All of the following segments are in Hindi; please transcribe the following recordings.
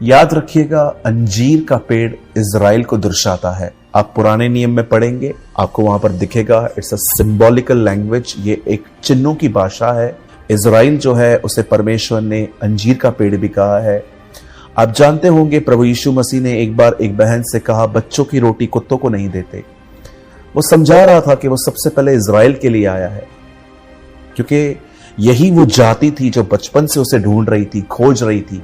याद रखिएगा, अंजीर का पेड़ इजराइल को दर्शाता है। आप पुराने नियम में पढ़ेंगे, आपको वहां पर दिखेगा, इट्स अ सिंबॉलिकल लैंग्वेज, ये एक चिन्हों की भाषा है। इजराइल जो है उसे परमेश्वर ने अंजीर का पेड़ भी कहा है। आप जानते होंगे प्रभु यीशु मसीह ने एक बार एक बहन से कहा, बच्चों की रोटी कुत्तों को नहीं देते। वो समझा रहा था कि वो सबसे पहले इजराइल के लिए आया है, क्योंकि यही वो जाति थी जो बचपन से उसे ढूंढ रही थी, खोज रही थी।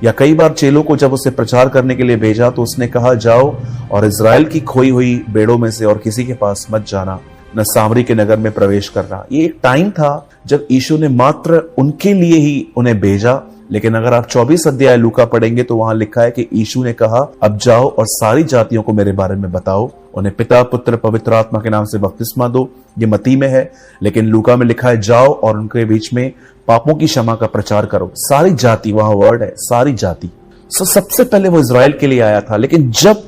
या कई बार चेलों को जब उसे प्रचार करने के लिए भेजा तो उसने कहा, जाओ और इजराइल की खोई हुई बेड़ों में से और किसी के पास मत जाना, न सामरी के नगर में प्रवेश करना। ये एक टाइम था जब यीशु ने मात्र उनके लिए ही उन्हें भेजा। लेकिन अगर आप 24 अध्याय लूका पढ़ेंगे तो वहां लिखा है कि यीशु ने कहा, अब जाओ और सारी जातियों को मेरे बारे में बताओ, उन्हें पिता पुत्र पवित्र आत्मा के नाम से बपतिस्मा दो। ये मत्ती में है, लेकिन लूका में लिखा है, जाओ और उनके बीच में पापों की क्षमा का प्रचार करो। सारी जाति, वहां वर्ड है सारी जाति। सबसे पहले वो इजराइल के लिए आया था, लेकिन जब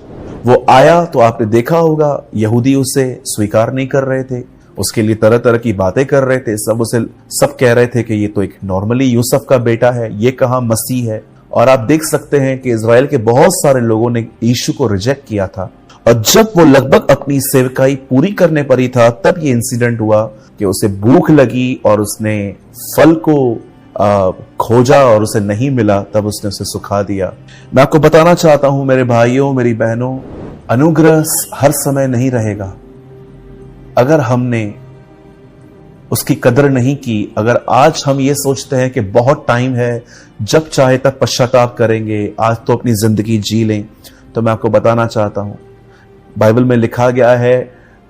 वो आया तो आपने देखा होगा यहूदी उसे स्वीकार नहीं कर रहे थे, उसके लिए तरह तरह की बातें कर रहे थे। सब कह रहे थे कि ये तो एक नॉर्मली यूसुफ का बेटा है, ये कहाँ मसीह है। और आप देख सकते हैं कि इजराइल के बहुत सारे लोगों ने यीशु को रिजेक्ट किया था। और जब वो लगभग अपनी सेवकाई पूरी करने पर ही था, तब ये इंसिडेंट हुआ कि उसे भूख लगी और उसने फल को खोजा और उसे नहीं मिला, तब उसने उसे सुखा दिया। मैं आपको बताना चाहता हूं मेरे भाइयों, मेरी बहनों, अनुग्रह हर समय नहीं रहेगा। अगर हमने उसकी कदर नहीं की, अगर आज हम ये सोचते हैं कि बहुत टाइम है, जब चाहे तब पश्चाताप करेंगे, आज तो अपनी जिंदगी जी लें, तो मैं आपको बताना चाहता हूं, बाइबल में लिखा गया है,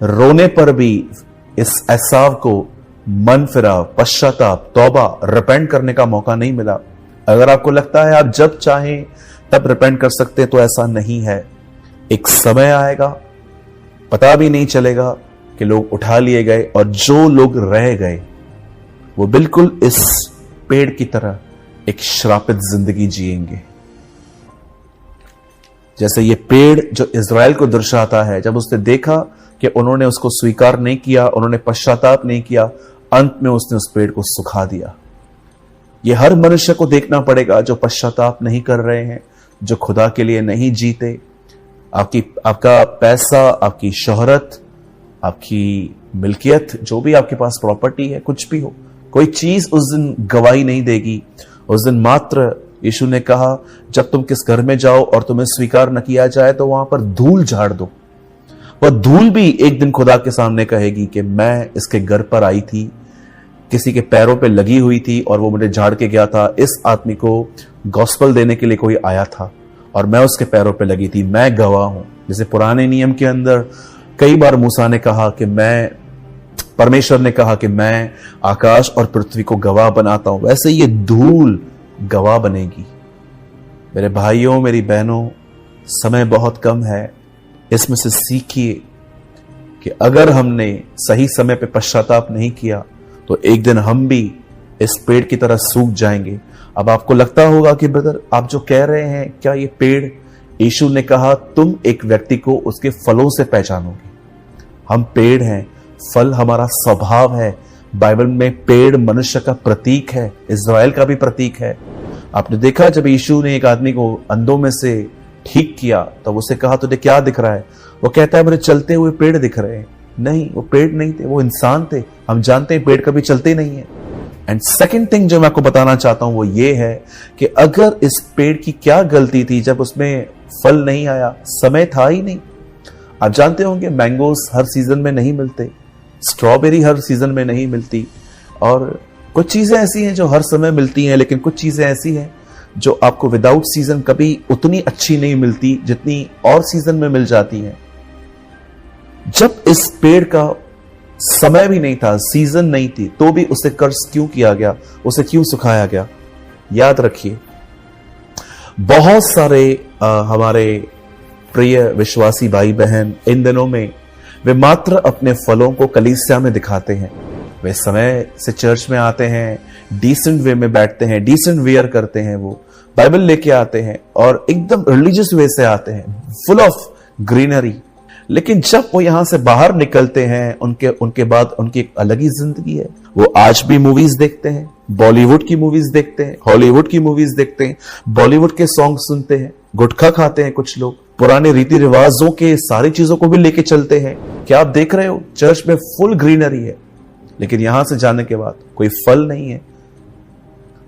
रोने पर भी इस एसाव को मन फिरा, पश्चाताप, तौबा, रिपेंट करने का मौका नहीं मिला। अगर आपको लगता है आप जब चाहें तब रिपेंट कर सकते, तो ऐसा नहीं है। एक समय आएगा, पता भी नहीं चलेगा कि लोग उठा लिए गए, और जो लोग रह गए वो बिल्कुल इस पेड़ की तरह एक श्रापित जिंदगी जिएंगे। जैसे ये पेड़ जो इजराइल को दर्शाता है, जब उसने देखा कि उन्होंने उसको स्वीकार नहीं किया, उन्होंने पश्चाताप नहीं किया, अंत में उसने उस पेड़ को सुखा दिया। ये हर मनुष्य को देखना पड़ेगा जो पश्चाताप नहीं कर रहे हैं, जो खुदा के लिए नहीं जीते। आपका पैसा, आपकी शोहरत, आपकी मिल्कियत, जो भी आपके पास प्रॉपर्टी है, कुछ भी हो, कोई चीज उस दिन गवाही नहीं देगी। उस दिन मात्र यीशु ने कहा, जब तुम किस घर में जाओ और तुम्हें स्वीकार न किया जाए तो वहां पर धूल झाड़ दो। वह धूल भी एक दिन खुदा के सामने कहेगी कि मैं इसके घर पर आई थी, किसी के पैरों पे लगी हुई थी और वो मुझे झाड़ के गया था। इस आदमी को गॉस्पेल देने के लिए कोई आया था और मैं उसके पैरों पे लगी थी, मैं गवाह हूं। जैसे पुराने नियम के अंदर कई बार मूसा ने कहा कि परमेश्वर ने कहा कि मैं आकाश और पृथ्वी को गवाह बनाता हूं, वैसे ये धूल गवाह बनेगी। मेरे भाइयों, मेरी बहनों, समय बहुत कम है। इसमें से सीखिए कि अगर हमने सही समय पे पश्चाताप नहीं किया तो एक दिन हम भी इस पेड़ की तरह सूख जाएंगे। अब आपको लगता होगा कि ब्रदर, आप जो कह रहे हैं, क्या ये पेड़, यीशु ने कहा तुम एक व्यक्ति को उसके फलों से पहचानोगे। हम पेड़ हैं, फल हमारा स्वभाव है। बाइबल में पेड़ मनुष्य का प्रतीक है, इजराइल का भी प्रतीक है। आपने देखा जब यीशु ने एक आदमी को अंधों में से ठीक किया तो उसे कहा तुझे क्या दिख रहा है? वो कहता है मुझे चलते हुए पेड़ दिख रहे हैं। नहीं, वो पेड़ नहीं थे, वो इंसान थे। हम जानते हैं पेड़ कभी चलते नहीं है। एंड सेकंड थिंग जो मैं आपको बताना चाहता हूं वो ये है कि अगर इस पेड़ की क्या गलती थी जब उसमें फल नहीं आया, समय था ही नहीं। आप जानते होंगे मैंगोस हर सीजन में नहीं मिलते, स्ट्रॉबेरी हर सीजन में नहीं मिलती, और कुछ चीजें ऐसी हैं जो हर समय मिलती हैं, लेकिन कुछ चीजें ऐसी हैं जो आपको विदाउट सीजन कभी उतनी अच्छी नहीं मिलती जितनी और सीजन में मिल जाती हैं। जब इस पेड़ का समय भी नहीं था, सीजन नहीं थी, तो भी उसे कर्स क्यों किया गया, उसे क्यों सुखाया गया? याद रखिए, बहुत सारे हमारे प्रिय विश्वासी भाई बहन इन दिनों में वे मात्र अपने फलों को कलीसिया में दिखाते हैं। वे समय से चर्च में आते हैं, डिसेंट वे में बैठते हैं, डिसेंट वेयर करते हैं, वो बाइबल लेके आते हैं और एकदम रिलीजियस वे से आते हैं, फुल ऑफ ग्रीनरी। लेकिन जब वो यहां से बाहर निकलते हैं, उनके उनके बाद उनकी एक अलग ही जिंदगी है। वो आज भी मूवीज देखते हैं, बॉलीवुड की मूवीज देखते हैं, हॉलीवुड की मूवीज देखते हैं, बॉलीवुड के सॉन्ग सुनते हैं, गुटखा खाते हैं कुछ लोग, पुराने रीति रिवाजों के सारी चीजों को भी लेके चलते हैं। क्या आप देख रहे हो, चर्च में फुल ग्रीनरी है, लेकिन यहां से जाने के बाद कोई फल नहीं है।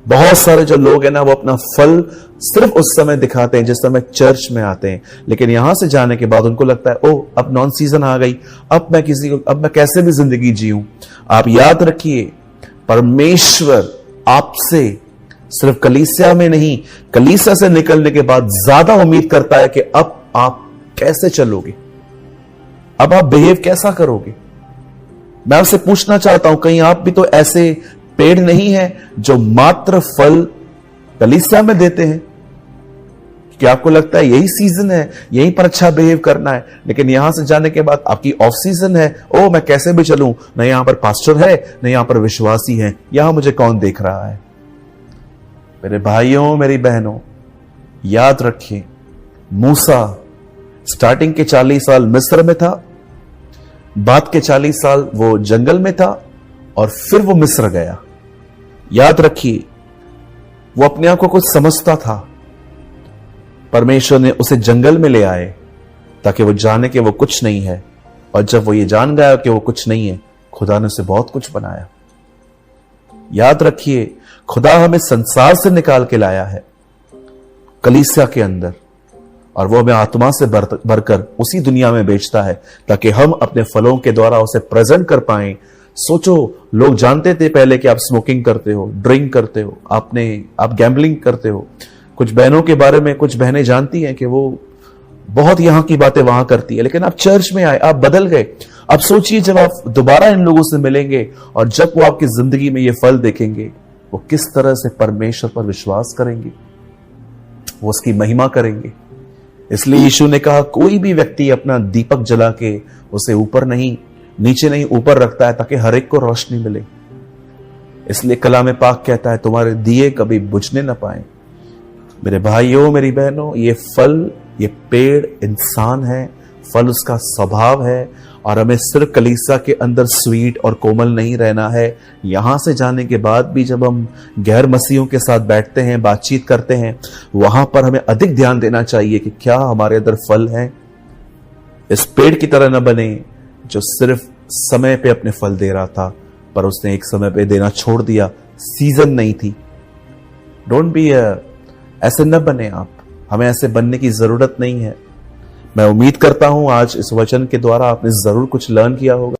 बहुत सारे जो लोग हैं ना, वो अपना फल सिर्फ उस समय दिखाते हैं जिस समय चर्च में आते हैं, लेकिन यहां से जाने के बाद उनको लगता है, ओ अब नॉन सीजन आ गई, अब मैं कैसे भी जिंदगी जीऊं। आप याद रखिए, परमेश्वर आपसे सिर्फ कलीसिया में नहीं, कलीसिया से निकलने के बाद ज्यादा उम्मीद करता है कि अब आप कैसे चलोगे, अब आप बिहेव कैसा करोगे। मैं आपसे पूछना चाहता हूं, कहीं आप भी तो ऐसे पेड़ नहीं है जो मात्र फल कलीसिया में देते हैं? क्या आपको लगता है यही सीजन है, यहीं पर अच्छा बिहेव करना है, लेकिन यहां से जाने के बाद आपकी ऑफ सीजन है, ओ मैं कैसे भी चलूं, न यहां पर पास्टर है, न यहां पर विश्वासी है, यहां मुझे कौन देख रहा है। मेरे भाइयों, मेरी बहनों, याद रखिए, मूसा स्टार्टिंग के 40 साल मिस्र में था, बाद के 40 साल वो जंगल में था, और फिर वो मिस्र गया। याद रखिए, वो अपने आप को कुछ समझता था, परमेश्वर ने उसे जंगल में ले आए ताकि वो जाने कि वो कुछ नहीं है, और जब वो ये जान गया कि वो कुछ नहीं है, खुदा ने उसे बहुत कुछ बनाया। याद रखिए, खुदा हमें संसार से निकाल के लाया है कलीसिया के अंदर, और वो हमें आत्मा से भरकर उसी दुनिया में बेचता है ताकि हम अपने फलों के द्वारा उसे प्रेजेंट कर पाएं। सोचो, लोग जानते थे पहले कि आप स्मोकिंग करते हो, ड्रिंक करते हो, आप गैम्बलिंग करते हो। कुछ बहनों के बारे में कुछ बहनें जानती हैं कि वो बहुत यहां की बातें वहां करती है, लेकिन आप चर्च में आए, आप बदल गए। अब सोचिए, जब आप दोबारा इन लोगों से मिलेंगे और जब वो आपकी जिंदगी में ये फल देखेंगे, वो किस तरह से परमेश्वर पर विश्वास करेंगे, वो उसकी महिमा करेंगे। इसलिए यीशु ने कहा, कोई भी व्यक्ति अपना दीपक जला के उसे ऊपर नहीं, नीचे नहीं, ऊपर रखता है ताकि हर एक को रोशनी मिले। इसलिए कलाम पाक कहता है, तुम्हारे दिए कभी बुझने ना पाए। मेरे भाइयों, मेरी बहनों, ये फल, ये पेड़ इंसान है, फल उसका स्वभाव है, और हमें सिर्फ कलीसिया के अंदर स्वीट और कोमल नहीं रहना है। यहां से जाने के बाद भी जब हम गैर मसीहों के साथ बैठते हैं, बातचीत करते हैं, वहां पर हमें अधिक ध्यान देना चाहिए कि क्या हमारे अंदर फल है। इस पेड़ की तरह न बने जो सिर्फ समय पे अपने फल दे रहा था, पर उसने एक समय पे देना छोड़ दिया, सीजन नहीं थी। डोंट बी ऐसे न बने आप, हमें ऐसे बनने की जरूरत नहीं है। मैं उम्मीद करता हूं आज इस वचन के द्वारा आपने जरूर कुछ लर्न किया होगा।